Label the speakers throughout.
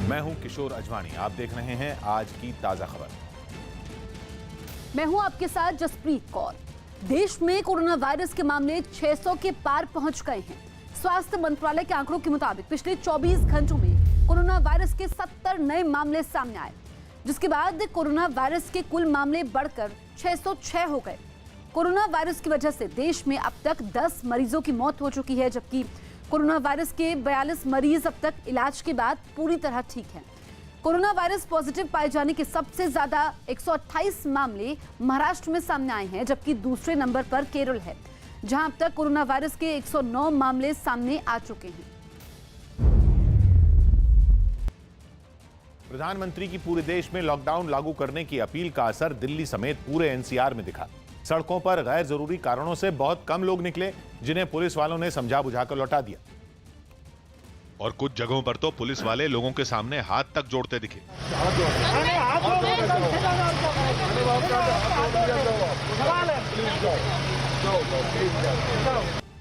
Speaker 1: मैं हूं किशोर अजवाणी, आप देख रहे हैं आज की ताजा खबर।
Speaker 2: मैं हूं आपके साथ जसप्रीत कौर। देश में कोरोना वायरस के मामले 600 के पार पहुंच गए हैं। स्वास्थ्य मंत्रालय के आंकड़ों के मुताबिक पिछले 24 घंटों में कोरोना वायरस के 70 नए मामले सामने आए, जिसके बाद कोरोना वायरस के कुल मामले बढ़कर 606 हो गए। कोरोना वायरस की वजह से देश में अब तक 10 मरीजों की मौत हो चुकी है, जबकि कोरोना वायरस के 42 मरीज अब तक इलाज के बाद पूरी तरह ठीक हैं। कोरोना वायरस पॉजिटिव पाए जाने के सबसे ज्यादा 128 मामले महाराष्ट्र में सामने आए हैं, जबकि दूसरे नंबर पर केरल है, जहां अब तक कोरोना वायरस के 109 मामले सामने आ चुके हैं।
Speaker 1: प्रधानमंत्री की पूरे देश में लॉकडाउन लागू करने की अपील का असर दिल्ली समेत पूरे एनसीआर में दिखा। सड़कों पर गैर जरूरी कारणों से बहुत कम लोग निकले, जिन्हें पुलिस वालों ने समझा बुझाकर लौटा दिया।
Speaker 3: और कुछ जगहों पर तो पुलिस वाले लोगों के सामने हाथ तक जोड़ते दिखे।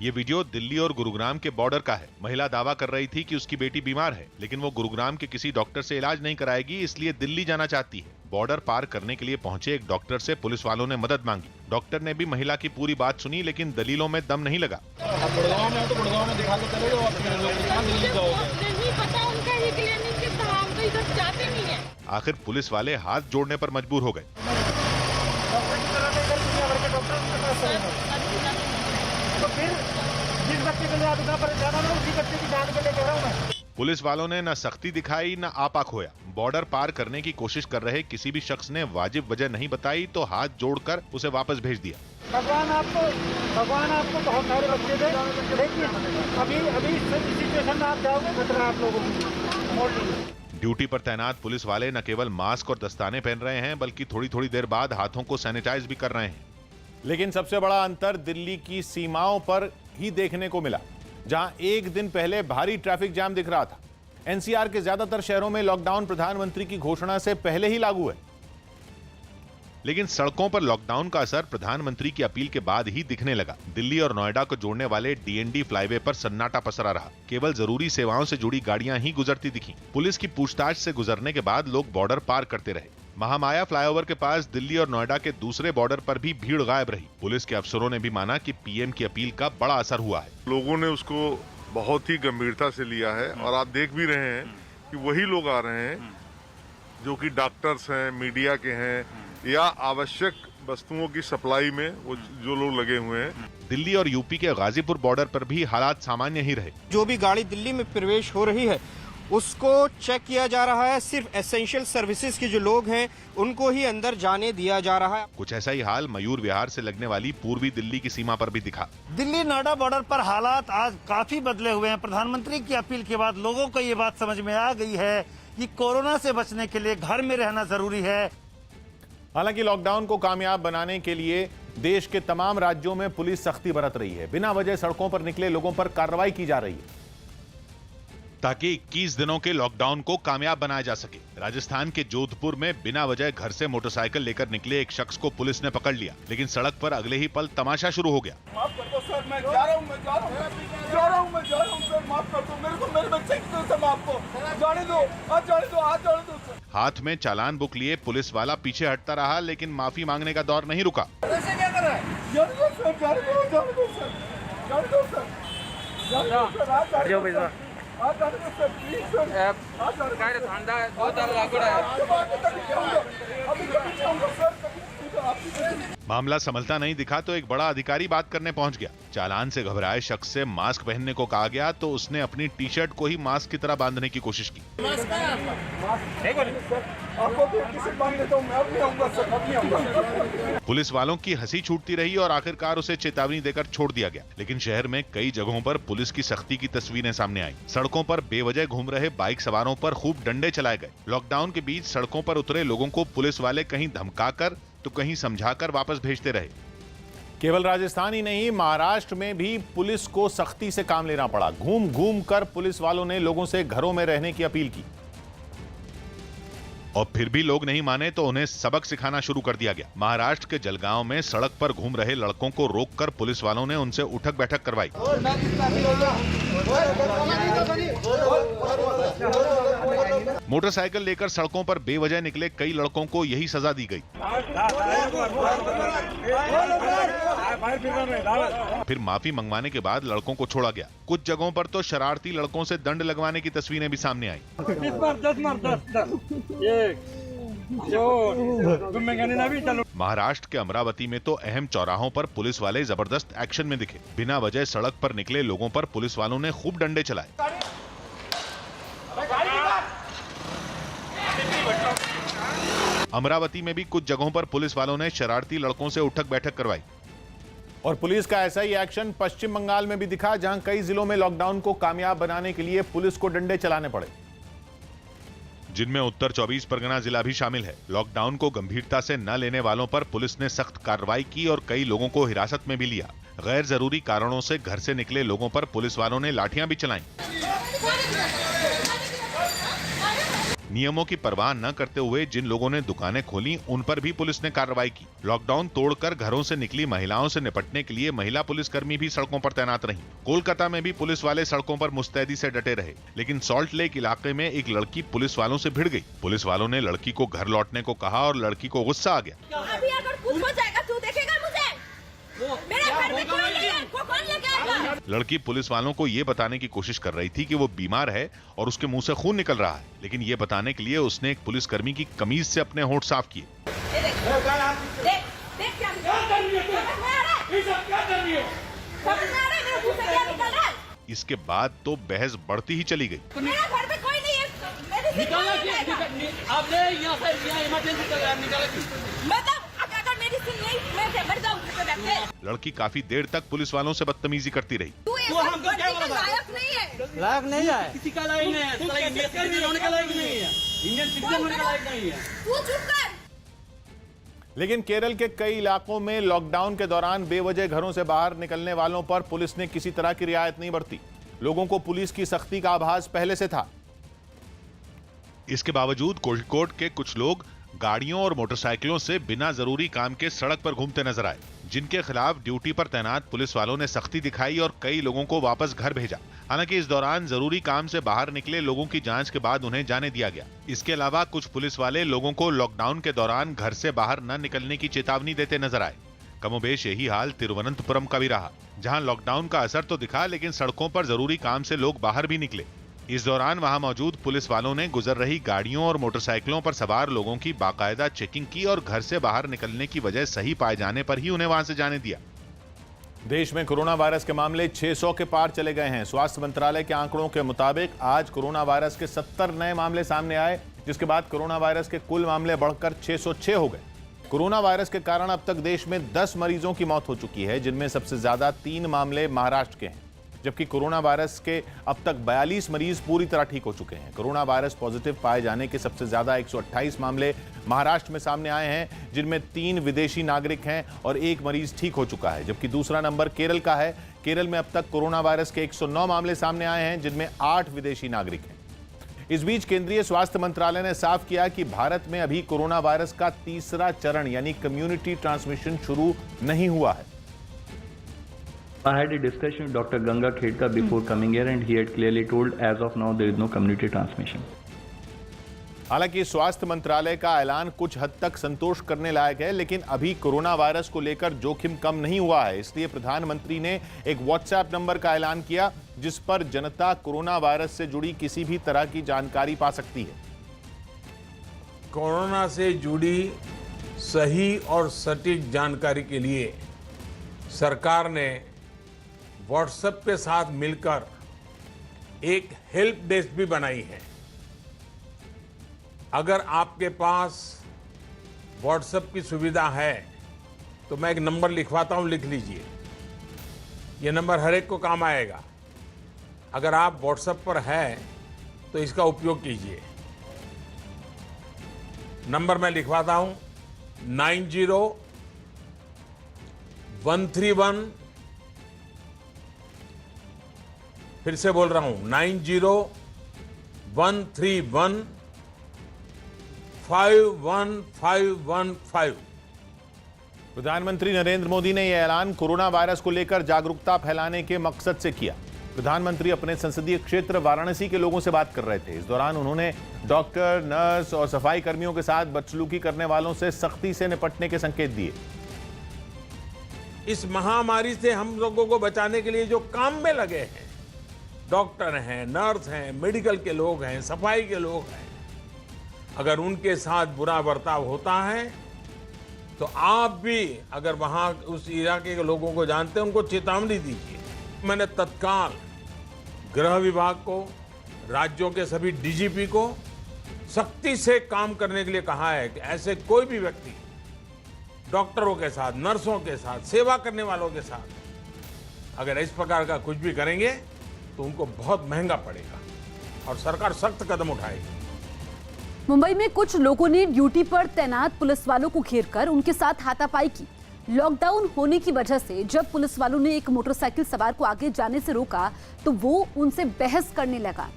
Speaker 3: ये वीडियो दिल्ली और गुरुग्राम के बॉर्डर का है। महिला दावा कर रही थी कि उसकी बेटी बीमार है, लेकिन वो गुरुग्राम के किसी डॉक्टर से इलाज नहीं कराएगी, इसलिए दिल्ली जाना चाहती है। बॉर्डर पार करने के लिए पहुंचे एक डॉक्टर से पुलिस वालों ने मदद मांगी। डॉक्टर ने भी महिला की पूरी बात सुनी, लेकिन दलीलों में दम नहीं लगा। आखिर पुलिस वाले हाथ जोड़ने पर मजबूर हो गए। पुलिस वालों ने न सख्ती दिखाई न आपा खोया। बॉर्डर पार करने की कोशिश कर रहे किसी भी शख्स ने वाजिब वजह नहीं बताई तो हाथ जोड़कर उसे वापस भेज दिया।
Speaker 4: भगवान आपको बहुत सारे बच्चे दे, लेकिन अभी सिचुएशन में आप जाओगे खतरा आप लोगों को।
Speaker 3: ड्यूटी पर तैनात पुलिस वाले न केवल मास्क और दस्ताने पहन रहे हैं, बल्कि थोड़ी थोड़ी देर बाद हाथों को सैनिटाइज भी कर रहे हैं।
Speaker 1: लेकिन सबसे बड़ा अंतर दिल्ली की सीमाओं पर ही देखने को मिला, जहां एक दिन पहले भारी ट्रैफिक जाम दिख रहा था। एनसीआर के ज्यादातर शहरों में लॉकडाउन प्रधानमंत्री की घोषणा से पहले ही लागू है,
Speaker 3: लेकिन सड़कों पर लॉकडाउन का असर प्रधानमंत्री की अपील के बाद ही दिखने लगा। दिल्ली और नोएडा को जोड़ने वाले डीएनडी फ्लाईवे पर सन्नाटा पसरा रहा। केवल जरूरी सेवाओं से जुड़ी गाड़ियां ही गुजरती दिखी। पुलिस की पूछताछ से गुजरने के बाद लोग बॉर्डर पार करते रहे। महामाया फ्लाईओवर के पास दिल्ली और नोएडा के दूसरे बॉर्डर पर भी भीड़ गायब रही। पुलिस के अफसरों ने भी माना कि पीएम की अपील का बड़ा असर हुआ है।
Speaker 5: लोगों ने उसको बहुत ही गंभीरता से लिया है और आप देख भी रहे हैं कि वही लोग आ रहे हैं जो कि डॉक्टर्स हैं, मीडिया के हैं, या आवश्यक वस्तुओं की सप्लाई में वो जो लोग लगे हुए हैं।
Speaker 3: दिल्ली और यूपी के गाजीपुर बॉर्डर पर भी हालात सामान्य ही रहे।
Speaker 6: जो भी गाड़ी दिल्ली में प्रवेश हो रही है उसको चेक किया जा रहा है। सिर्फ एसेंशियल सर्विसेज के जो लोग हैं उनको ही अंदर जाने दिया जा रहा है।
Speaker 3: कुछ ऐसा ही हाल मयूर विहार से लगने वाली पूर्वी दिल्ली की सीमा पर भी दिखा।
Speaker 4: दिल्ली नोएडा बॉर्डर पर हालात आज काफी बदले हुए हैं। प्रधानमंत्री की अपील के बाद लोगों को ये बात समझ में आ गई है कि कोरोना से बचने के लिए घर में रहना जरूरी है।
Speaker 1: हालांकि लॉकडाउन को कामयाब बनाने के लिए देश के तमाम राज्यों में पुलिस सख्ती बरत रही है। बिना वजह सड़कों पर निकले लोगों पर कार्रवाई की जा रही है,
Speaker 3: ताकि 21 दिनों के लॉकडाउन को कामयाब बनाया जा सके। राजस्थान के जोधपुर में बिना वजह घर से मोटरसाइकिल लेकर निकले एक शख्स को पुलिस ने पकड़ लिया, लेकिन सड़क पर अगले ही पल तमाशा शुरू हो गया।
Speaker 7: माफ कर दो सर, मैं जा रहा हूं सर, माफ कर दो मेरे बच्चे की माफ को जाने दो, आज जाने दो सर।
Speaker 3: हाथ में चालान बुक लिए पुलिस वाला पीछे हटता रहा, लेकिन माफी मांगने का दौर नहीं रुका।
Speaker 7: ऐसे क्या कर रहा है? जाने दो सर।
Speaker 3: मामला संभलता नहीं दिखा तो एक बड़ा अधिकारी बात करने पहुंच गया। चालान से घबराए शख्स से मास्क पहनने को कहा गया तो उसने अपनी टी शर्ट को ही मास्क की तरह बांधने की कोशिश की। पुलिस वालों की हंसी छूटती रही और आखिरकार उसे चेतावनी देकर छोड़ दिया गया। लेकिन शहर में कई जगहों पर पुलिस की सख्ती की तस्वीरें सामने आई। सड़कों पर बेवजह घूम रहे बाइक सवारों पर खूब डंडे चलाए गए। लॉकडाउन के बीच सड़कों पर उतरे लोगों को पुलिस वाले कहीं धमकाकर तो कहीं समझाकर वापस भेजते रहे।
Speaker 1: केवल राजस्थान ही नहीं, महाराष्ट्र में भी पुलिस को सख्ती से काम लेना पड़ा। घूम घूम कर पुलिस वालों ने लोगों से घरों में रहने की अपील की
Speaker 3: और फिर भी लोग नहीं माने तो उन्हें सबक सिखाना शुरू कर दिया गया। महाराष्ट्र के जलगांव में सड़क पर घूम रहे लड़कों को रोककर पुलिस वालों ने उनसे उठक बैठक करवाई। मोटरसाइकिल लेकर सड़कों पर बेवजह निकले कई लड़कों को यही सजा दी गई। फिर माफी मंगवाने के बाद लड़कों को छोड़ा गया। कुछ जगहों पर तो शरारती लड़कों से दंड लगवाने की तस्वीरें भी सामने आई। महाराष्ट्र के अमरावती में तो अहम चौराहों पर पुलिस वाले जबरदस्त एक्शन में दिखे। बिना वजह सड़क पर निकले लोगों पर पुलिस वालों ने खूब डंडे चलाए। अमरावती में भी कुछ जगहों पर पुलिस वालों ने शरारती लड़कों से उठक बैठक करवाई।
Speaker 1: और पुलिस का ऐसा ही एक्शन पश्चिम बंगाल में भी दिखा, जहां कई जिलों में लॉकडाउन को कामयाब बनाने के लिए पुलिस को डंडे चलाने पड़े,
Speaker 3: जिनमें उत्तर 24 परगना जिला भी शामिल है। लॉकडाउन को गंभीरता से न लेने वालों पर पुलिस ने सख्त कार्रवाई की और कई लोगों को हिरासत में भी लिया। गैर जरूरी कारणों से घर से निकले लोगों पर पुलिस वालों ने लाठियां भी चलाईं। नियमों की परवाह न करते हुए जिन लोगों ने दुकानें खोली उन पर भी पुलिस ने कार्रवाई की। लॉकडाउन तोड़कर घरों से निकली महिलाओं से निपटने के लिए महिला पुलिसकर्मी भी सड़कों पर तैनात रहीं। कोलकाता में भी पुलिस वाले सड़कों पर मुस्तैदी से डटे रहे, लेकिन सॉल्ट लेक इलाके में एक लड़की पुलिस वालों से भिड़ गई। पुलिस वालों ने लड़की को घर लौटने को कहा और लड़की को गुस्सा आ गया।
Speaker 8: अभी अगर कुछ हो जाएगा तू देखेगा मुझे, मेरे घर में कोई नहीं है, कौन लेके आएगा?
Speaker 3: लड़की पुलिस वालों को ये बताने की कोशिश कर रही थी कि वो बीमार है और उसके मुंह से खून निकल रहा है, लेकिन ये बताने के लिए उसने एक पुलिसकर्मी की कमीज से अपने होंठ साफ किए। इसके बाद तो बहस बढ़ती ही चली गई।
Speaker 8: मेरे घर में कोई नहीं है,
Speaker 3: लड़की काफी देर तक पुलिस वालों से बदतमीजी करती रही।
Speaker 8: लायक नहीं है,
Speaker 7: लायक नहीं है, किसी का लायक नहीं है, होने का लायक नहीं है, इंडियन सिटीजन होने का लायक नहीं है।
Speaker 8: तू चुप कर।
Speaker 1: लेकिन केरल के कई इलाकों में लॉकडाउन के दौरान बेवजह घरों से बाहर निकलने वालों पर पुलिस ने किसी तरह की रियायत नहीं बरती। लोगों को पुलिस की सख्ती का आभास पहले से था।
Speaker 3: इसके बावजूद कोझिकोड के कुछ लोग गाड़ियों और मोटरसाइकिलों से बिना जरूरी काम के सड़क पर घूमते नजर आए, जिनके खिलाफ ड्यूटी पर तैनात पुलिस वालों ने सख्ती दिखाई और कई लोगों को वापस घर भेजा। हालांकि इस दौरान जरूरी काम से बाहर निकले लोगों की जांच के बाद उन्हें जाने दिया गया। इसके अलावा कुछ पुलिस वाले लोगों को लॉकडाउन के दौरान घर से बाहर न निकलने की चेतावनी देते नजर आए। कमोबेश यही हाल तिरुवनंतपुरम का भी रहा, जहां लॉकडाउन का असर तो दिखा, लेकिन सड़कों पर जरूरी काम से लोग बाहर भी निकले। इस दौरान वहां मौजूद पुलिस वालों ने गुजर रही गाड़ियों और मोटरसाइकिलों पर सवार लोगों की बाकायदा चेकिंग की और घर से बाहर निकलने की वजह सही पाए जाने पर ही उन्हें वहां से जाने दिया।
Speaker 1: देश में कोरोना वायरस के मामले 600 के पार चले गए हैं। स्वास्थ्य मंत्रालय के आंकड़ों के मुताबिक आज कोरोना वायरस के 70 नए मामले सामने आए, जिसके बाद कोरोना वायरस के कुल मामले बढ़कर 606 हो गए। कोरोना वायरस के कारण अब तक देश में 10 मरीजों की मौत हो चुकी है, जिनमें सबसे ज्यादा 3 मामले महाराष्ट्र के हैं, जबकि कोरोना वायरस के अब तक 42 मरीज पूरी तरह ठीक हो चुके हैं। कोरोना वायरस पॉजिटिव पाए जाने के सबसे ज्यादा 128 मामले महाराष्ट्र में सामने आए हैं, जिनमें 3 विदेशी नागरिक हैं और 1 मरीज ठीक हो चुका है, जबकि दूसरा नंबर केरल का है। केरल में अब तक कोरोना वायरस के 109 मामले सामने आए हैं, जिनमें 8 विदेशी नागरिक हैं। इस बीच केंद्रीय स्वास्थ्य मंत्रालय ने साफ किया कि भारत में अभी कोरोना वायरस का तीसरा चरण यानी कम्युनिटी ट्रांसमिशन शुरू नहीं हुआ है।
Speaker 9: I had a discussion with Dr. Ganga Khedka before coming here and he had clearly told as of now there is no community transmission.
Speaker 1: हालांकि स्वास्थ्य मंत्रालय का ऐलान कुछ हद तक संतोष करने लायक है, लेकिन अभी कोरोना वायरस को लेकर जोखिम कम नहीं हुआ है। इसलिए प्रधानमंत्री ने एक व्हाट्सएप नंबर का ऐलान किया, जिस पर जनता कोरोना वायरस से जुड़ी किसी भी तरह की जानकारी पा सकती है।
Speaker 10: कोरोना से जुड़ी सही और सटीक जानकारी के लिए सरकार ने व्हाट्सएप के साथ मिलकर एक हेल्प डेस्क भी बनाई है। अगर आपके पास व्हाट्सएप की सुविधा है तो मैं एक नंबर लिखवाता हूं, लिख लीजिए। ये नंबर हर एक को काम आएगा। अगर आप व्हाट्सएप पर हैं तो इसका उपयोग कीजिए। नंबर मैं लिखवाता हूं 90-131, फिर से बोल रहा हूं 90-131-51515।
Speaker 1: प्रधानमंत्री नरेंद्र मोदी ने यह ऐलान कोरोना वायरस को लेकर जागरूकता फैलाने के मकसद से किया। प्रधानमंत्री अपने संसदीय क्षेत्र वाराणसी के लोगों से बात कर रहे थे। इस दौरान उन्होंने डॉक्टर, नर्स और सफाई कर्मियों के साथ बदसलूकी करने वालों से सख्ती से निपटने के संकेत दिए।
Speaker 10: इस महामारी से हम लोगों को बचाने के लिए जो काम में लगे हैं, डॉक्टर हैं, नर्स हैं, मेडिकल के लोग हैं, सफाई के लोग हैं, अगर उनके साथ बुरा बर्ताव होता है तो आप भी अगर वहां उस इलाके के लोगों को जानते हैं, उनको चेतावनी दीजिए। मैंने तत्काल गृह विभाग को, राज्यों के सभी डीजीपी को सख्ती से काम करने के लिए कहा है कि ऐसे कोई भी व्यक्ति डॉक्टरों के साथ, नर्सों के साथ, सेवा करने वालों के साथ अगर इस प्रकार का कुछ भी करेंगे तो उनको बहुत महंगा पड़ेगा और सरकार सख्त कदम उठाएगी।
Speaker 2: मुंबई में कुछ लोगों ने ड्यूटी पर तैनात पुलिस वालों को घेरकर उनके साथ हाथापाई की। लॉकडाउन होने की वजह से जब पुलिस वालों ने एक मोटरसाइकिल सवार को आगे जाने से रोका तो वो उनसे बहस करने लगा,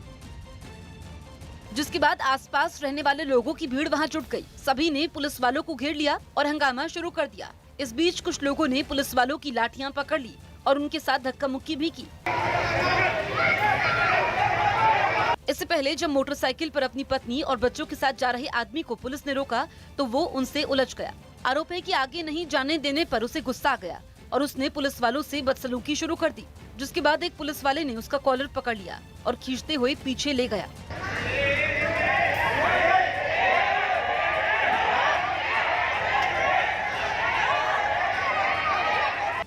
Speaker 2: जिसके बाद आसपास रहने वाले लोगों की भीड़ वहां जुट गई। सभी ने पुलिस वालों को घेर लिया और हंगामा शुरू कर दिया। इस बीच कुछ लोगों ने पुलिस वालों की लाठियां पकड़ ली और उनके साथ धक्का मुक्की भी की। इससे पहले जब मोटरसाइकिल पर अपनी पत्नी और बच्चों के साथ जा रहे आदमी को पुलिस ने रोका तो वो उनसे उलझ गया। आरोप है कि आगे नहीं जाने देने पर उसे गुस्सा आ गया और उसने पुलिस वालों से बदसलूकी शुरू कर दी, जिसके बाद एक पुलिस वाले ने उसका कॉलर पकड़ लिया और खींचते हुए पीछे ले गया।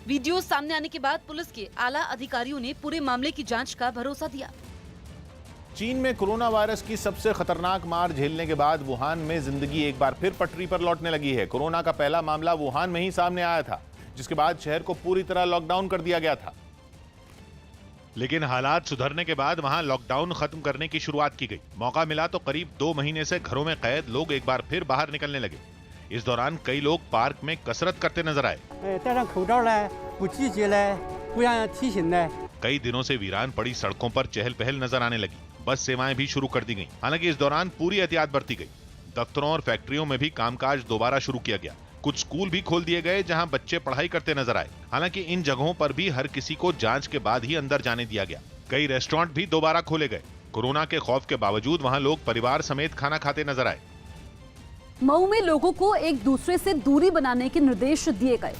Speaker 2: वीडियो सामने आने के बाद पुलिस के आला अधिकारियों ने पूरे मामले की जांच का भरोसा दिया।
Speaker 1: चीन में कोरोना वायरस की सबसे खतरनाक मार झेलने के बाद वुहान में जिंदगी एक बार फिर पटरी पर लौटने लगी है। कोरोना का पहला मामला वुहान में ही सामने आया था, जिसके बाद शहर को पूरी तरह लॉकडाउन कर दिया गया था।
Speaker 3: लेकिन हालात सुधरने के बाद वहां लॉकडाउन खत्म करने की शुरुआत की गई। मौका मिला तो करीब 2 महीने से घरों में कैद लोग एक बार फिर बाहर निकलने लगे। इस दौरान कई लोग पार्क में कसरत करते नजर आए। कई दिनों से वीरान पड़ी सड़कों पर चहल पहल नजर आने लगी। बस सेवाएं भी शुरू कर दी गईं। हालांकि इस दौरान पूरी एहतियात बरती गई। दफ्तरों और फैक्ट्रियों में भी कामकाज दोबारा शुरू किया गया। कुछ स्कूल भी खोल दिए गए जहां बच्चे पढ़ाई करते नजर आए। हालांकि इन जगहों पर भी हर किसी को जांच के बाद ही अंदर जाने दिया गया। कई रेस्टोरेंट भी दोबारा खोले गए। कोरोना के खौफ के बावजूद वहां लोग परिवार समेत खाना खाते नजर आए।
Speaker 2: मऊ में लोगों को एक दूसरे से दूरी बनाने के निर्देश दिए गए।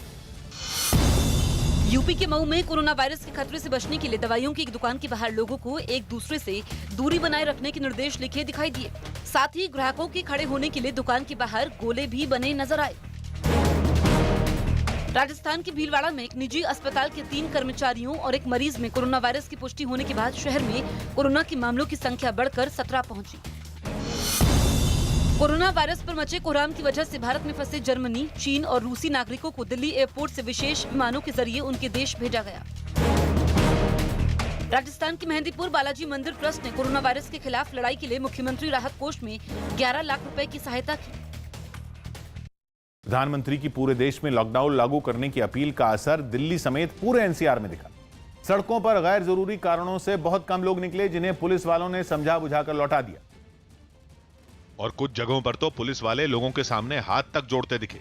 Speaker 2: यूपी के मऊ में कोरोना वायरस के खतरे से बचने के लिए दवाइयों की एक दुकान के बाहर लोगों को एक दूसरे से दूरी बनाए रखने के निर्देश लिखे दिखाई दिए। साथ ही ग्राहकों के खड़े होने के लिए दुकान के बाहर गोले भी बने नजर आए। राजस्थान के भीलवाड़ा में एक निजी अस्पताल के 3 कर्मचारियों और एक मरीज में कोरोना वायरस की पुष्टि होने के बाद शहर में कोरोना के मामलों की संख्या बढ़कर 17 पहुंची। कोरोना वायरस पर मचे कोहराम की वजह से भारत में फंसे जर्मनी, चीन और रूसी नागरिकों को दिल्ली एयरपोर्ट से विशेष विमानों के जरिए उनके देश भेजा गया। राजस्थान के मेहंदीपुर बालाजी मंदिर ट्रस्ट ने कोरोना वायरस के खिलाफ लड़ाई के लिए मुख्यमंत्री राहत कोष में 11 लाख रुपए की सहायता की।
Speaker 1: प्रधानमंत्री की पूरे देश में लॉकडाउन लागू करने की अपील का असर दिल्ली समेत पूरे एनसीआर में दिखा। सड़कों पर गैर जरूरी कारणों से बहुत कम लोग निकले, जिन्हें पुलिस वालों ने समझा बुझाकर लौटा दिया।
Speaker 3: और कुछ जगहों पर तो पुलिस वाले लोगों के सामने हाथ तक जोड़ते दिखे।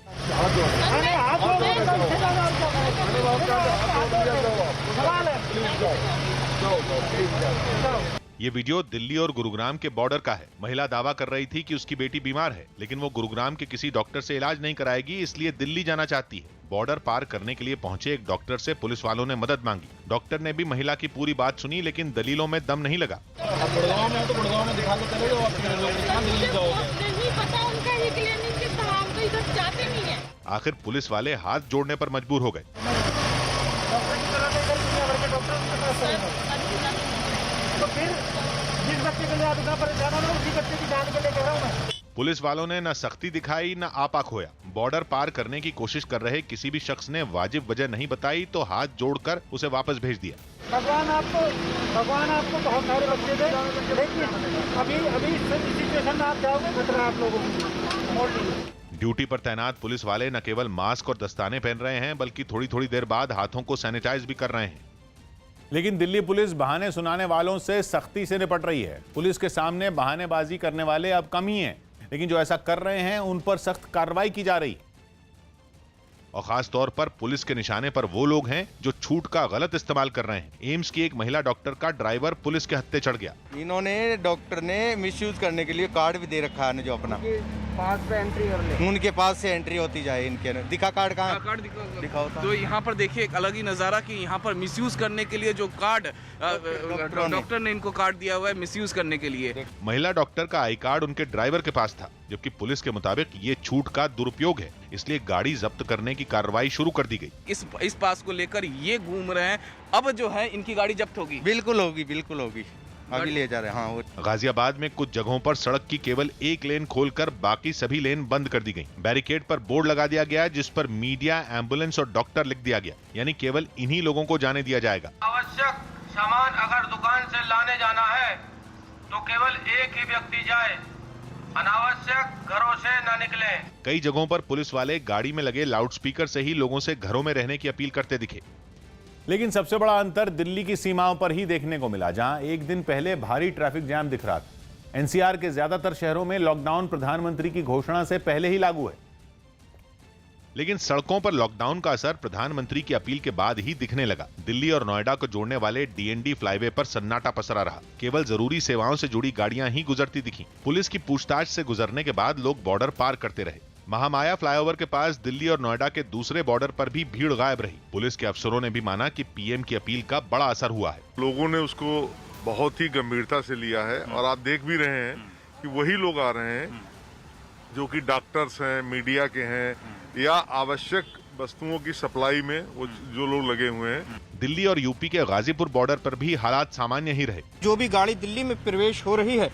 Speaker 3: ये वीडियो दिल्ली और गुरुग्राम के बॉर्डर का है। महिला दावा कर रही थी कि उसकी बेटी बीमार है, लेकिन वो गुरुग्राम के किसी डॉक्टर से इलाज नहीं कराएगी, इसलिए दिल्ली जाना चाहती है। बॉर्डर पार करने के लिए पहुंचे एक डॉक्टर से पुलिस वालों ने मदद मांगी। डॉक्टर ने भी महिला की पूरी बात सुनी, लेकिन दलीलों में दम नहीं लगा।
Speaker 7: गुड़गांव में तो गुड़गांव में दिखा के चले जाओ, आप दिल्ली जाओगे। नहीं पता उनका ये क्लिनिक किस तरह, हम तो इधर जाते नहीं है।
Speaker 3: आखिर पुलिस वाले हाथ जोड़ने पर मजबूर हो गए। पुलिस वालों ने न सख्ती दिखाई न आपा खोया। बॉर्डर पार करने की कोशिश कर रहे किसी भी शख्स ने वाजिब वजह नहीं बताई तो हाथ जोड़कर उसे वापस भेज दिया।
Speaker 4: भगवान आपको बहुत सारे बच्चे दे, लेकिन अभी सिचुएशन में आप जाओगे खतरा आप लोगों को।
Speaker 3: ड्यूटी पर तैनात पुलिस वाले न केवल मास्क और दस्ताने पहन रहे हैं, बल्कि थोड़ी थोड़ी देर बाद हाथों को सैनिटाइज भी कर रहे हैं।
Speaker 1: लेकिन दिल्ली पुलिस बहाने सुनाने वालों से सख्ती से निपट रही है। पुलिस के सामने बहानेबाजी करने वाले अब कम ही हैं, लेकिन जो ऐसा कर रहे हैं उन पर सख्त कार्रवाई की जा रही है।
Speaker 3: और खास तौर पर पुलिस के निशाने पर वो लोग हैं जो छूट का गलत इस्तेमाल कर रहे हैं। एम्स की एक महिला डॉक्टर का ड्राइवर पुलिस के हत्थे चढ़ गया।
Speaker 6: इन्होंने डॉक्टर ने मिसयूज करने के लिए कार्ड भी दे रखा है जो अपना पास पे एंट्री कर ले, उनके पास से एंट्री होती जाए। इनके दिखा कार्ड कहाँ? कार्ड दिखाओ।
Speaker 11: तो यहाँ पर देखिए एक अलग ही नजारा कि यहाँ पर मिसयूज करने के लिए जो कार्ड डॉक्टर ने इनको कार्ड दिया हुआ है मिसयूज करने के लिए।
Speaker 3: महिला डॉक्टर का आई कार्ड उनके ड्राइवर के पास था, जबकि पुलिस के मुताबिक ये छूट का दुरुपयोग है, इसलिए गाड़ी जब्त करने की कार्रवाई शुरू कर दी गई।
Speaker 11: इस पास को लेकर ये घूम रहे हैं, अब जो है इनकी गाड़ी जब्त होगी।
Speaker 6: बिल्कुल होगी, बिल्कुल होगी, अभी ले जा रहे हैं। हाँ,
Speaker 3: गाजियाबाद में कुछ जगहों पर सड़क की केवल एक लेन खोलकर बाकी सभी लेन बंद कर दी गई। बैरिकेड पर बोर्ड लगा दिया गया जिस पर मीडिया, एम्बुलेंस और डॉक्टर लिख दिया गया, यानी केवल इन्हीं लोगों को जाने दिया जाएगा।
Speaker 12: आवश्यक सामान अगर दुकान से लाने जाना है तो केवल एक ही व्यक्ति जाए, अनावश्यक घरों से न निकले।
Speaker 3: कई जगहों पर पुलिस वाले गाड़ी में लगे लाउडस्पीकर से ही लोगों से घरों में रहने की अपील करते दिखे।
Speaker 1: लेकिन सबसे बड़ा अंतर दिल्ली की सीमाओं पर ही देखने को मिला, जहां एक दिन पहले भारी ट्रैफिक जाम दिख रहा था। एनसीआर के ज्यादातर शहरों में लॉकडाउन प्रधानमंत्री की घोषणा से पहले ही लागू है,
Speaker 3: लेकिन सड़कों पर लॉकडाउन का असर प्रधानमंत्री की अपील के बाद ही दिखने लगा। दिल्ली और नोएडा को जोड़ने वाले डीएनडी फ्लाईवे पर सन्नाटा पसरा रहा। केवल जरूरी सेवाओं से जुड़ी गाड़ियां ही गुजरती दिखी। पुलिस की पूछताछ से गुजरने के बाद लोग बॉर्डर पार करते रहे। महामाया फ्लाईओवर के पास दिल्ली और नोएडा के दूसरे बॉर्डर पर भी भीड़ गायब रही। पुलिस के अफसरों ने भी माना कि पीएम की अपील का बड़ा असर हुआ है।
Speaker 5: लोगों ने उसको बहुत ही गंभीरता से लिया है और आप देख भी रहे हैं कि वही लोग आ रहे हैं जो कि डॉक्टर्स हैं, मीडिया के हैं या आवश्यक वस्तुओं की सप्लाई में वो जो लोग लगे हुए हैं।
Speaker 3: दिल्ली और यूपी के गाजीपुर बॉर्डर पर भी हालात सामान्य ही रहे।
Speaker 6: जो भी गाड़ी दिल्ली में प्रवेश हो रही है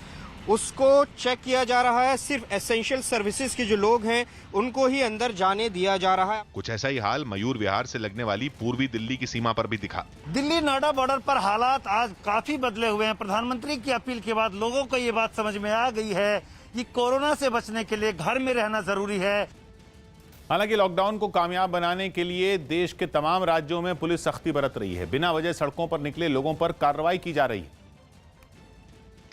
Speaker 6: उसको चेक किया जा रहा है। सिर्फ एसेंशियल सर्विसेज के जो लोग हैं उनको ही अंदर जाने दिया जा रहा है।
Speaker 3: कुछ ऐसा ही हाल मयूर विहार से लगने वाली पूर्वी दिल्ली की सीमा पर भी दिखा।
Speaker 4: दिल्ली नोएडा बॉर्डर पर हालात आज काफी बदले हुए हैं। प्रधानमंत्री की अपील के बाद लोगों को ये बात समझ में आ गई है कि कोरोना से बचने के लिए घर में रहना जरूरी है।
Speaker 1: हालांकि लॉकडाउन को कामयाब बनाने के लिए देश के तमाम राज्यों में पुलिस सख्ती बरत रही है। बिना वजह सड़कों पर निकले लोगों पर कार्रवाई की जा रही है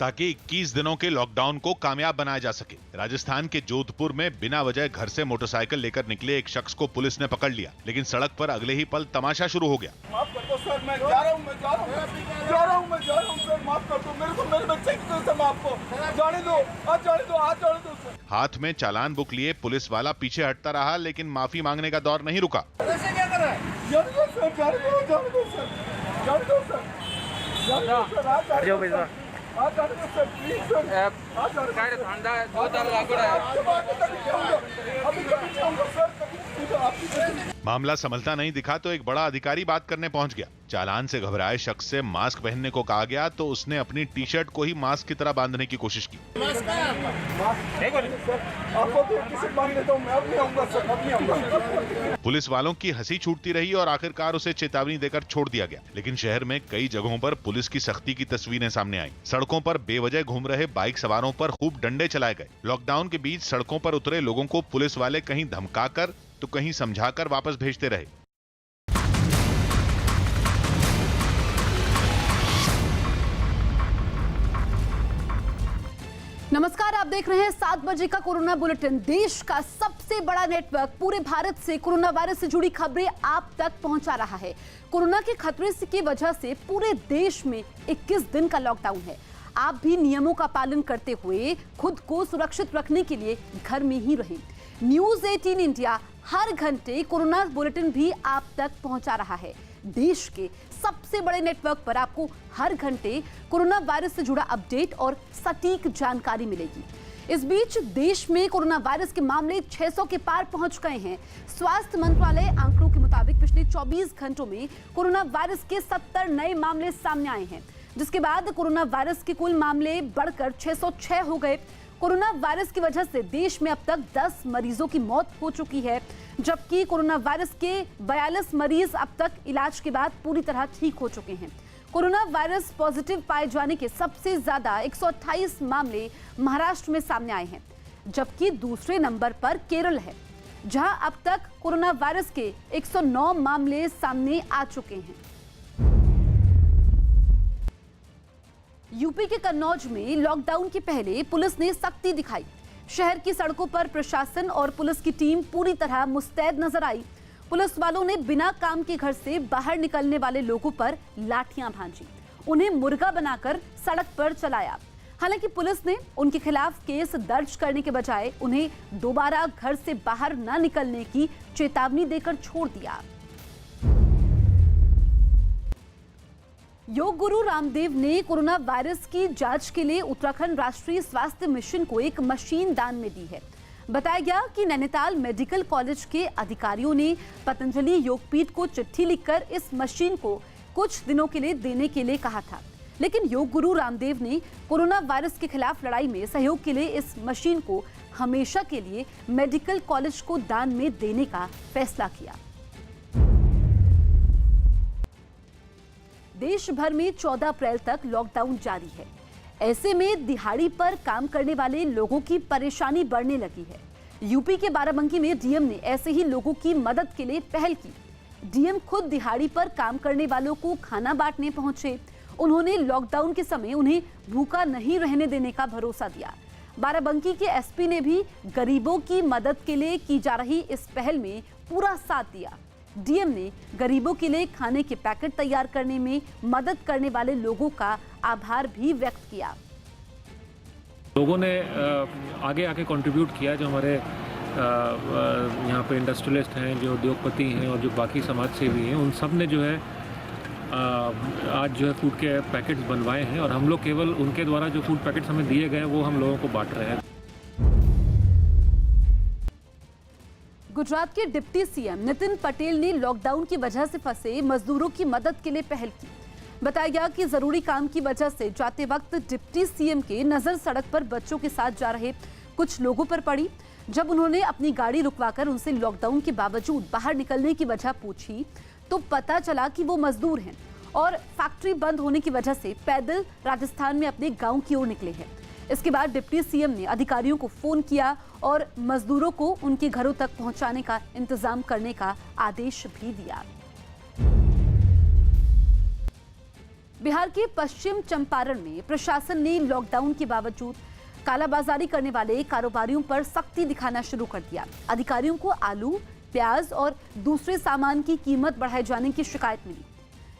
Speaker 3: ताकि 21 दिनों के लॉकडाउन को कामयाब बनाया जा सके। राजस्थान के जोधपुर में बिना वजह घर से मोटरसाइकिल लेकर निकले एक शख्स को पुलिस ने पकड़ लिया, लेकिन सड़क पर अगले ही पल तमाशा शुरू हो गया।
Speaker 12: माफ कर दो सर, मैं जा रहा हूं सर, माफ कर दो मेरे को, मेरे बच्चे की कसम, आपको जाने दो, आज जाने दो सर।
Speaker 3: हाथ में चालान बुक लिए पुलिस वाला पीछे हटता रहा, लेकिन माफी मांगने का दौर नहीं रुका।
Speaker 12: ऐसे क्या कर रहा है? जाने दो सर, जाने दो सर।
Speaker 3: मामला संभलता नहीं दिखा तो एक बड़ा अधिकारी बात करने पहुंच गया। चालान से घबराए शख्स से मास्क पहनने को कहा गया तो उसने अपनी टी शर्ट को ही मास्क की तरह बांधने की कोशिश की। पुलिस वालों की हंसी छूटती रही और आखिरकार उसे चेतावनी देकर छोड़ दिया गया। लेकिन शहर में कई जगहों पर पुलिस की सख्ती की तस्वीरें सामने आई। सड़कों पर बेवजह घूम रहे बाइक सवारों पर खूब डंडे चलाए गए। लॉकडाउन के बीच सड़कों पर उतरे लोगों को पुलिस वाले कहीं धमकाकर तो कहीं समझाकर वापस भेजते रहे।
Speaker 2: नमस्कार, आप देख रहे हैं 7 बजे का कोरोना बुलेटिन। देश का सबसे बड़ा नेटवर्क पूरे भारत से कोरोना वायरस से जुड़ी खबरें आप तक पहुंचा रहा है। कोरोना के खतरे की वजह से पूरे देश में 21 दिन का लॉकडाउन है। आप भी नियमों का पालन करते हुए खुद को सुरक्षित रखने के लिए घर में ही रहें। न्यूज़ 18 इंडिया हर घंटे कोरोना बुलेटिन भी आप तक पहुंचा रहा है। देश के सबसे बड़े नेटवर्क पर आपको हर घंटे कोरोना वायरस से जुड़ा अपडेट और सटीक जानकारी मिलेगी। इस बीच देश में कोरोना वायरस के मामले 600 के पार पहुंच गए हैं। स्वास्थ्य मंत्रालय आंकड़ों के मुताबिक पिछले 24 घंटों में कोरोना वायरस के 70 नए मामले सामने आए हैं, जिसके बाद कोरोना वायरस के कुल मामले बढ़कर 606 हो गए। कोरोना वायरस की वजह से देश में अब तक 10 मरीजों की मौत हो चुकी है, जबकि कोरोना वायरस के 42 मरीज अब तक इलाज के बाद पूरी तरह ठीक हो चुके हैं। कोरोना वायरस पॉजिटिव पाए जाने के सबसे ज्यादा 128 मामले महाराष्ट्र में सामने आए हैं, जबकि दूसरे नंबर पर केरल है, जहां अब तक कोरोना वायरस के 109 मामले सामने आ चुके हैं। यूपी के कन्नौज में लॉकडाउन के पहले पुलिस ने सख्ती दिखाई। शहर की सड़कों पर प्रशासन और पुलिस की टीम पूरी तरह मुस्तैद नजर आई। पुलिस वालों ने बिना काम के घर से बाहर निकलने वाले लोगों पर लाठियां भांजी, उन्हें मुर्गा बनाकर सड़क पर चलाया। हालांकि पुलिस ने उनके खिलाफ केस दर्ज करने के बजाय उन्हें दोबारा घर से बाहर न निकलने की चेतावनी देकर छोड़ दिया। योग गुरु रामदेव ने कोरोना वायरस की जांच के लिए उत्तराखंड राष्ट्रीय स्वास्थ्य मिशन को एक मशीन दान में दी है। बताया गया कि नैनीताल मेडिकल कॉलेज के अधिकारियों ने पतंजलि योगपीठ को चिट्ठी लिखकर इस मशीन को कुछ दिनों के लिए देने के लिए कहा था, लेकिन योग गुरु रामदेव ने कोरोना वायरस के खिलाफ लड़ाई में सहयोग के लिए इस मशीन को हमेशा के लिए मेडिकल कॉलेज को दान में देने का फैसला किया। देश भर में 14 अप्रैल तक लॉकडाउन जारी है। ऐसे में दिहाड़ी पर काम करने वाले लोगों की परेशानी बढ़ने लगी है। यूपी के बाराबंकी में डीएम ने ऐसे ही लोगों की मदद के लिए पहल की। डीएम खुद दिहाड़ी पर काम करने वालों को खाना बांटने पहुंचे। उन्होंने लॉकडाउन के समय उन्हें भूखा नहीं रहने देने का भरोसा दिया। बाराबंकी के एसपी ने भी गरीबों की मदद के लिए की जा रही इस पहल में पूरा साथ दिया। डीएम ने गरीबों के लिए खाने के पैकेट तैयार करने में मदद करने वाले लोगों का आभार भी व्यक्त किया।
Speaker 13: लोगों ने आगे आके कंट्रीब्यूट किया, जो हमारे यहाँ पे इंडस्ट्रियलिस्ट हैं, जो उद्योगपति हैं और जो बाकी समाज सेवी हैं, उन सब ने जो है आज जो है फूड के पैकेट्स बनवाए हैं और हम लोग केवल उनके द्वारा जो फूड पैकेट्स हमें दिए गए वो हम लोगों को बांट रहे हैं।
Speaker 2: गुजरात के डिप्टी सीएम नितिन पटेल ने लॉकडाउन की वजह से फंसे मजदूरों की मदद के लिए पहल की। बताया गया कि जरूरी काम की वजह से जाते वक्त डिप्टी सीएम के नजर सड़क पर बच्चों के साथ जा रहे कुछ लोगों पर पड़ी। जब उन्होंने अपनी गाड़ी रुकवाकर उनसे लॉकडाउन के बावजूद बाहर निकलने की वजह पूछी तो पता चला कि वो मजदूर हैं और फैक्ट्री बंद होने की वजह से पैदल राजस्थान में अपने गाँव की ओर निकले हैं। इसके बाद डिप्टी सीएम ने अधिकारियों को फोन किया और मजदूरों को उनके घरों तक पहुंचाने का इंतजाम करने का आदेश भी दिया। बिहार के पश्चिम चंपारण में प्रशासन ने लॉकडाउन के बावजूद कालाबाजारी करने वाले कारोबारियों पर सख्ती दिखाना शुरू कर दिया। अधिकारियों को आलू, प्याज और दूसरे सामान की कीमत बढ़ाए जाने की शिकायत मिली,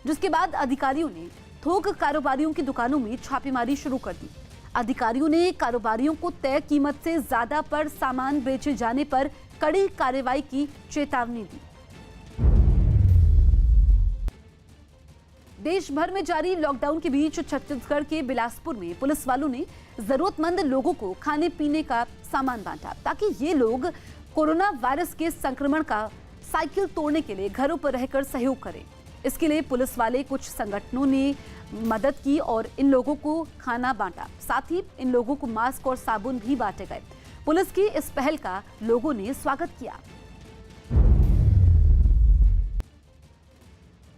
Speaker 2: जिसके बाद अधिकारियों ने थोक कारोबारियों की दुकानों में छापेमारी शुरू कर दी। अधिकारियों ने कारोबारियों को तय कीमत से ज्यादा पर सामान बेचे जाने पर कड़ी कार्रवाई की चेतावनी दी। देश भर में जारी लॉकडाउन के बीच छत्तीसगढ़ के बिलासपुर में पुलिस वालों ने जरूरतमंद लोगों को खाने पीने का सामान बांटा, ताकि ये लोग कोरोना वायरस के संक्रमण का साइकिल तोड़ने के लिए घरों पर रहकर सहयोग करें। इसके लिए पुलिस वाले कुछ संगठनों ने मदद की और इन लोगों को खाना बांटा। साथ ही इन लोगों को मास्क और साबुन भी बांटे गए। पुलिस की इस पहल का लोगों ने स्वागत किया।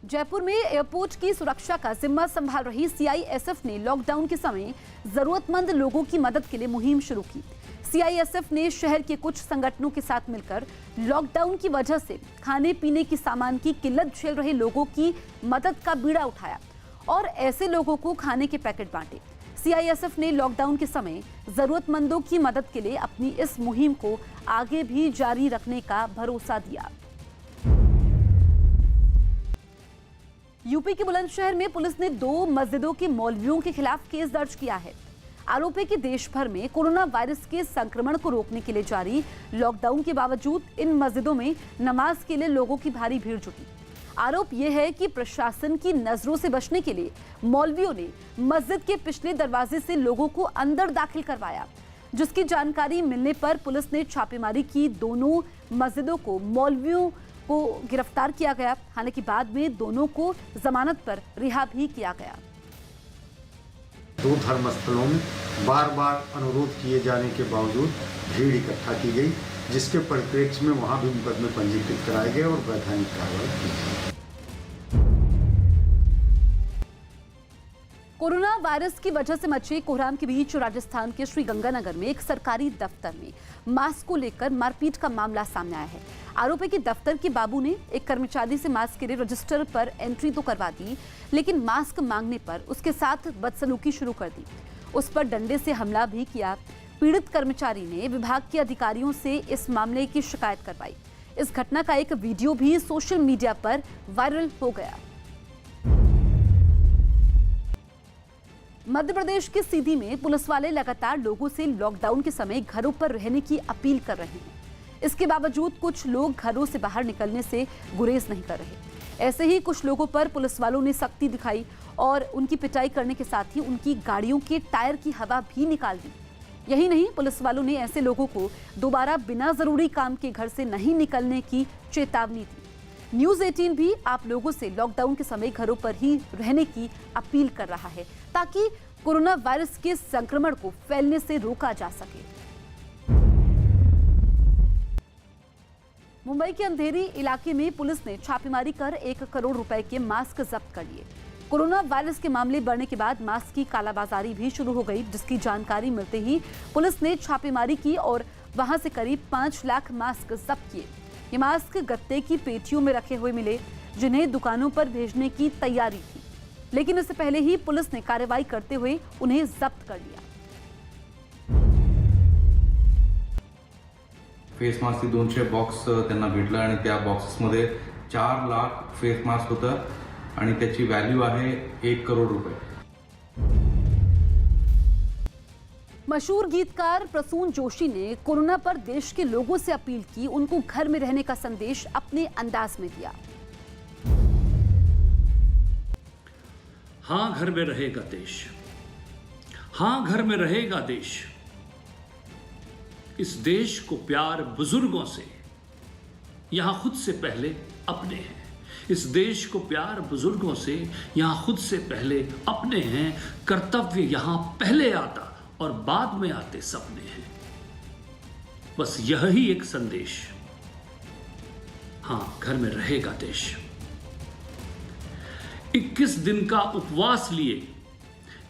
Speaker 2: जयपुर में एयरपोर्ट की सुरक्षा का जिम्मा संभाल रही सीआईएसएफ ने लॉकडाउन के समय जरूरतमंद लोगों की मदद के लिए मुहिम शुरू की। सीआईएसएफ ने शहर के कुछ संगठनों के साथ मिलकर लॉकडाउन की वजह से खाने पीने की सामान की किल्लत झेल रहे लोगों की मदद का बीड़ा उठाया और ऐसे लोगों को खाने के पैकेट बांटे। सीआईएसएफ ने लॉकडाउन के समय जरूरतमंदों की मदद के लिए अपनी इस मुहिम को आगे भी जारी रखने का भरोसा दिया। यूपी के बुलंदशहर में पुलिस ने 2 मस्जिदों के मौलवियों के खिलाफ केस दर्ज किया है। आरोप है कि देश भर में कोरोना वायरस के संक्रमण को रोकने के लिए जारी लॉकडाउन के बावजूद इन मस्जिदों में नमाज के लिए लोगों की भारी भीड़ जुटी। आरोप यह है कि प्रशासन की नजरों से बचने के लिए मौलवियों ने मस्जिद के पिछले दरवाजे से लोगों को अंदर दाखिल करवाया, जिसकी जानकारी मिलने पर पुलिस ने छापेमारी की। दोनों मस्जिदों को मौलवियों को गिरफ्तार किया गया। हालांकि बाद में दोनों को जमानत पर रिहा भी किया गया।
Speaker 14: 2 धर्मस्थलों में बार बार अनुरोध किए जाने के बावजूद भीड़ इकट्ठा की गई, जिसके परिप्रेक्ष्य में वहां भी मुकदमे पंजीकृत कराए गए और वैधानिक कार्रवाई की गई।
Speaker 2: कोरोना वायरस की वजह से मचे कोहराम के बीच राजस्थान के श्रीगंगानगर में एक सरकारी दफ्तर में मास्क को लेकर मारपीट का मामला सामने आया है। आरोप है कि दफ्तर के बाबू ने एक कर्मचारी से मास्क के लिए रजिस्टर पर एंट्री तो करवा दी, लेकिन मास्क मांगने पर उसके साथ बदसलूकी शुरू कर दी। उस पर डंडे से हमला भी किया। पीड़ित कर्मचारी ने विभाग के अधिकारियों से इस मामले की शिकायत करवाई। इस घटना का एक वीडियो भी सोशल मीडिया पर वायरल हो गया। मध्य प्रदेश के सीधी में पुलिस वाले लगातार लोगों से लॉकडाउन के समय घरों पर रहने की अपील कर रहे हैं। इसके बावजूद कुछ लोग घरों से बाहर निकलने से गुरेज नहीं कर रहे। ऐसे ही कुछ लोगों पर पुलिस वालों ने सख्ती दिखाई और उनकी पिटाई करने के साथ ही उनकी गाड़ियों के टायर की हवा भी निकाल दी। यही नहीं, पुलिस वालों ने ऐसे लोगों को दोबारा बिना जरूरी काम के घर से नहीं निकलने की चेतावनी दी। न्यूज़ 18 भी आप लोगों से लॉकडाउन के समय घरों पर ही रहने की अपील कर रहा है ताकि कोरोना वायरस के संक्रमण को फैलने से रोका जा सके। मुंबई के अंधेरी इलाके में पुलिस ने छापेमारी कर 1 करोड़ रुपए के मास्क जब्त कर लिए। कोरोना वायरस के मामले बढ़ने के बाद मास्क की कालाबाजारी भी शुरू हो गई, जिसकी जानकारी मिलते ही पुलिस ने छापेमारी की और वहां से करीब 5 लाख मास्क जब्त किए। ये मास्क गत्ते की पेटियों में रखे हुए मिले, जिन्हें दुकानों पर भेजने की तैयारी थी, लेकिन इससे पहले ही पुलिस ने कार्रवाई करते हुए उन्हें जब्त कर लिया।
Speaker 15: फेस मास्कचे 200 बॉक्स त्यांना भेटला आणि त्या बॉक्सेसमध्ये 4 लाख फेस मास्क होतं आणि त्याची व्हॅल्यू आहे 1 करोड रुपये।
Speaker 2: मशहूर गीतकार प्रसून जोशी ने कोरोना पर देश के लोगों से अपील की, उनको घर में रहने का संदेश अपने अंदाज में दिया।
Speaker 16: हाँ, घर में रहेगा देश। हाँ, घर में रहेगा देश। इस देश को प्यार बुजुर्गों से, यहां खुद से पहले अपने हैं। इस देश को प्यार बुजुर्गों से, यहां खुद से पहले अपने हैं। कर्तव्य यहां पहले आता और बाद में आते सपने हैं। बस यही एक संदेश। हां, घर में रहेगा देश। 21 दिन का उपवास लिए,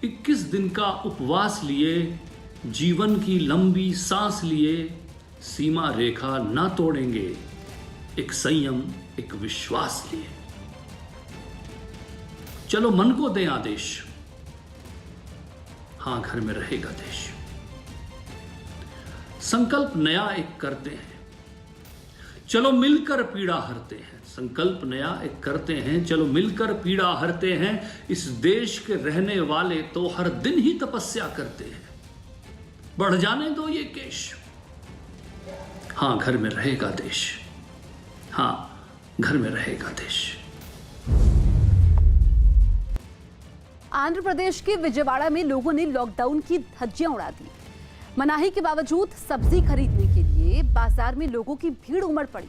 Speaker 16: 21 दिन का उपवास लिए, जीवन की लंबी सांस लिए, सीमा रेखा ना तोड़ेंगे, एक संयम, एक विश्वास लिए। चलो मन को दें आदेश, हां, घर में रहेगा देश। संकल्प नया एक करते हैं, चलो मिलकर पीड़ा हरते हैं। संकल्प नया एक करते हैं, चलो मिलकर पीड़ा हरते हैं। इस देश के रहने वाले तो हर दिन ही तपस्या करते हैं। बढ़ जाने दो ये केश, हां, घर में रहेगा देश। हां, घर में रहेगा देश।
Speaker 2: आंध्र प्रदेश के विजयवाड़ा में लोगों ने लॉकडाउन की धज्जियां उड़ा दी। मनाही के बावजूद सब्जी खरीदने के लिए बाजार में लोगों की भीड़ उमड़ पड़ी।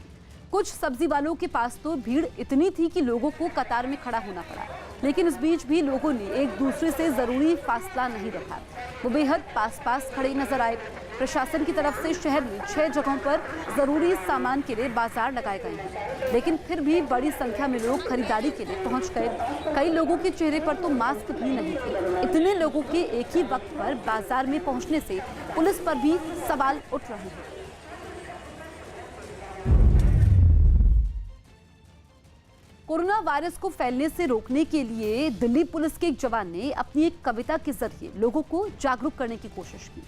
Speaker 2: कुछ सब्जी वालों के पास तो भीड़ इतनी थी कि लोगों को कतार में खड़ा होना पड़ा, लेकिन इस बीच भी लोगों ने एक दूसरे से जरूरी फासला नहीं रखा। वो बेहद पास खड़े नजर आए। प्रशासन की तरफ से शहर में 6 जगहों पर जरूरी सामान के लिए बाजार लगाए गए हैं, लेकिन फिर भी बड़ी संख्या में लोग खरीदारी के लिए पहुंच गए। कई लोगों के चेहरे पर तो मास्क भी नहीं थे। इतने लोगों के एक ही वक्त पर बाजार में पहुंचने से पुलिस पर भी सवाल उठ रहे हैं। कोरोना वायरस को फैलने से रोकने के लिए दिल्ली पुलिस के एक जवान ने अपनी एक कविता के जरिए लोगों को जागरूक करने की कोशिश की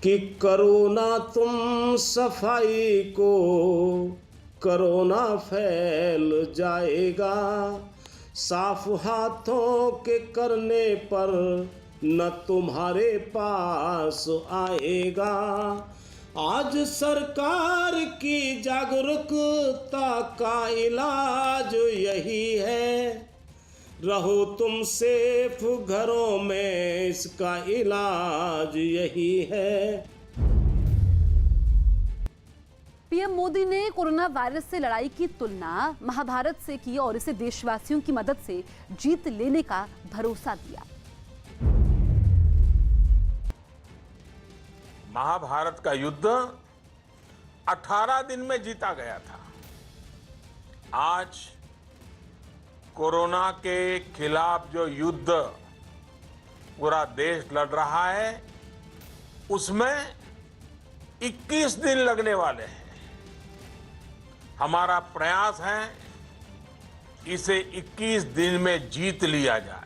Speaker 17: कि करो ना तुम सफाई को, कोरोना फैल जाएगा। साफ हाथों के करने पर न तुम्हारे पास आएगा। आज सरकार की जागरूकता का इलाज यही है, रहो तुम सेफ घरों में, इसका इलाज यही है।
Speaker 2: पीएम मोदी ने कोरोना वायरस से लड़ाई की तुलना महाभारत से की और इसे देशवासियों की मदद से जीत लेने का भरोसा दिया।
Speaker 10: महाभारत का युद्ध 18 दिन में जीता गया था। आज कोरोना के खिलाफ जो युद्ध पूरा देश लड़ रहा है, उसमें 21 दिन लगने वाले हैं। हमारा प्रयास है इसे 21 दिन में जीत लिया जाए।